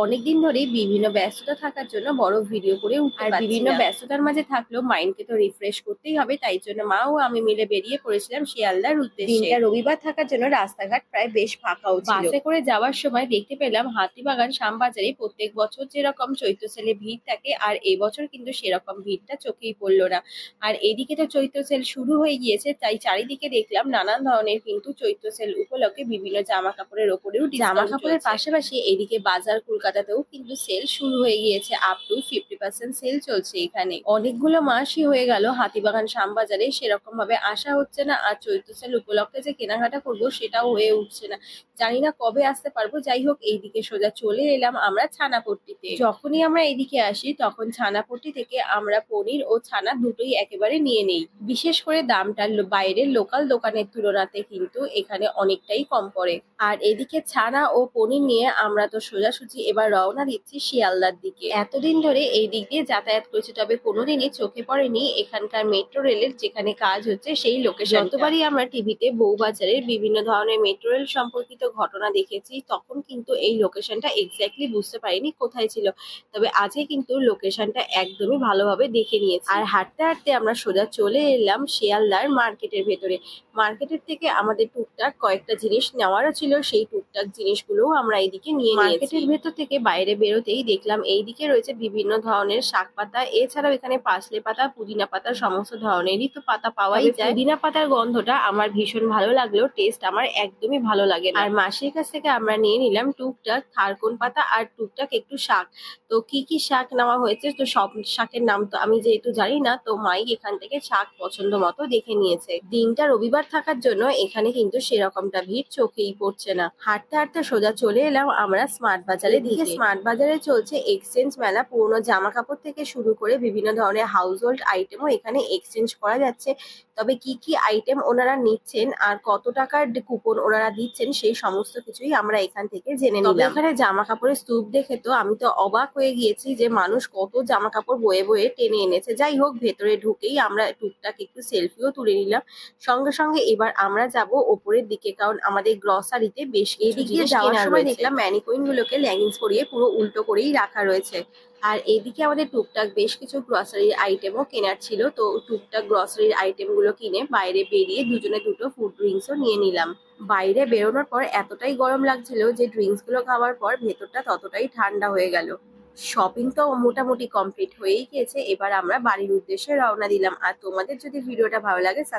অনেকদিন ধরেই বিভিন্ন ব্যস্ততা থাকার জন্য বড় ভিডিও করে উঠতে পারছি বিভিন্ন না। ব্যস্ততার মাঝে থাকলেও মাইন্ডকে তো রিফ্রেশ করতেই হবে, তাই জন্য মা ও আমি মিলে বেরিয়ে পড়েছিলাম শিয়ালদার উদ্দেশ্যে। দিনটা রবিবার থাকার জন্য রাস্তাঘাট প্রায় বেশ ফাঁকাও ছিল। বাসে করে যাওয়ার সময় দেখতে পেলাম হাতিবাগান শ্যামবাজারে প্রত্যেক বছর যেরকম চৈত্র সেলে ভিড় থাকে আর এবছর কিন্তু সেরকম ভিড়টা চোখেই পড়লো না। আর এদিকে তো চৈত্র সেল শুরু হয়ে গিয়েছে, তাই চারিদিকে দেখলাম নানান ধরনের কিন্তু চৈত্র সেল উপলক্ষে বিভিন্ন জামা কাপড়ের ওপরেও জামা কাপড়ের পাশাপাশি এদিকে বাজার কলকাতাতেও কিন্তু সেল শুরু হয়ে গিয়েছে, আপ টু 50% সেল চলছে এখানে। অনেকগুলো মাসই হয়ে গেল হাতিবাগান শ্যামবাজারে সেরকম ভাবে আসা হচ্ছে না, আর চৈত্র সেল উপলক্ষে যে কেনাকাটা করব সেটাও হয়ে উঠছে না। জানি না কবে আসতে পারবো। যাই হোক, এইদিকে সোজা চলে এলাম আমরা ছানাপট্টিতে। যখনই আমরা এইদিকে আসি তখন ছানাপট্টি থেকে আমরা পনির ও ছানা দুটোই একেবারে নিয়ে নেই। বিশেষ করে দামটা বাইরের লোকাল দোকানের তুলনাতে কিন্তু এখানে অনেকটাই কম পড়ে। আর এদিকে ছানা ও পনির নিয়ে আমরা তো সোজাসুজি এবার রওনা দিচ্ছি শিয়ালদার দিকে। এতদিন ধরে এই দিক দিয়ে যাতায়াত করেছি, তবে কোনোদিনই চোখে পড়েনি এখানকার মেট্রো রেলের যেখানে কাজ হচ্ছে সেই লোকেশন। যতবারই আমরা টিভিতে বউবাজারের বিভিন্ন ধরনের মেট্রো রেল সম্পর্কিত ঘটনা দেখেছি, তখন কিন্তু এই লোকেশনটা এক্স্যাক্টলি বুঝতে পারিনি কোথায় ছিল। তবে আজকে কিন্তু লোকেশনটা একদমই ভালোভাবে দেখে নিয়েছি। আর হাঁটতে হাঁটতে আমরা সোজা চলে এলাম শিয়ালদার মার্কেটের ভেতরে। মার্কেটের থেকে আমাদের টুকটাক কয়েকটা জিনিস নেওয়ারও ছিল, সেই টুকটাক জিনিসগুলোও আমরা এইদিকে নিয়ে নিয়েছি। মার্কেটের ভেতর থেকে বাইরে বেরোতেই দেখলাম এইদিকে রয়েছে বিভিন্ন ধরনের শাক পাতা, এছাড়াও এখানে পাসলে পাতা, পুদিনা পাতা, সমস্ত ধরনেরই তো পাতা পাওয়াই যায়। পুদিনা পাতার গন্ধটা আমার ভীষণ ভালো লাগলেও টেস্ট আমার একদমই ভালো লাগে না। আর মাসির কাছ থেকে আমরা নিয়ে নিলাম টুকটাক থারকুন পাতা আর টুকটাক একটু শাক। তো কি কি শাক নেওয়া হয়েছে, তো সব শাকের নাম তো আমি যেহেতু জানি না, তো মাই এখান থেকে শাক পছন্দ মতো দেখে নিয়েছে। দিনটা রবিবার থাকার জন্য এখানে কিন্তু সেরকমটা ভিড় চোখেই পড়ছে না। হাঁটতে হাঁটতে সোজা চলে এলাম আমরা স্মার্ট বাজারের দিকে। স্মার্ট বাজারে চলছে এক্সচেঞ্জ মেলা, পুরোনো জামা কাপড় থেকে শুরু করে বিভিন্ন ধরনের হাউস হোল্ড আইটেমও এখানে এক্সচেঞ্জ করা যাচ্ছে। তবে কি কি আইটেম ওনারা নিচ্ছেন আর কত টাকার কুপন ওনারা দিচ্ছেন সেই সমস্ত কিছুই আমরা এখান থেকে জেনে নিলাম। এখানে জামা কাপড়ের স্তূপ দেখে তো আমি তো অবাক হয়ে গিয়েছি যে মানুষ কত জামা কাপড় বয়ে বয়ে টেনে এনেছে। যাই হোক, ভেতরে ঢুকেই আমরা টুকটাক একটু সেলফিও তুলে নিলাম। সঙ্গে সঙ্গে এবার আমরা যাব ওপরের দিকে, কারণ আমাদের গ্রসারিতে বেশ এদিক দিয়ে যাওয়ার সময় দেখলাম ম্যানিকুইন গুলোকে লেগিংস পরিয়ে পুরো উল্টো করেই রাখা রয়েছে। আর এদিকে আমাদের টুকটাক বেশ কিছু গ্রসারির আইটেমও কেনার ছিল, তো টুকটাক গ্রসারির আইটেম গুলো কিনে বাইরে বেরিয়ে দুজনে দুটো ফুড ড্রিঙ্কসও নিয়ে নিলাম। বাইরে বেরোনোর পর এতটাই গরম লাগছিল যে ড্রিঙ্কস গুলো খাওয়ার পর ভেতরটা ততটাই ঠান্ডা হয়ে গেল। শপিং তো মোটামুটি কমপ্লিট হয়েই গিয়েছে, এবার আমরা বাড়ির উদ্দেশ্যে রওনা দিলাম। আর তোমাদের যদি ভিডিওটা ভালো লাগে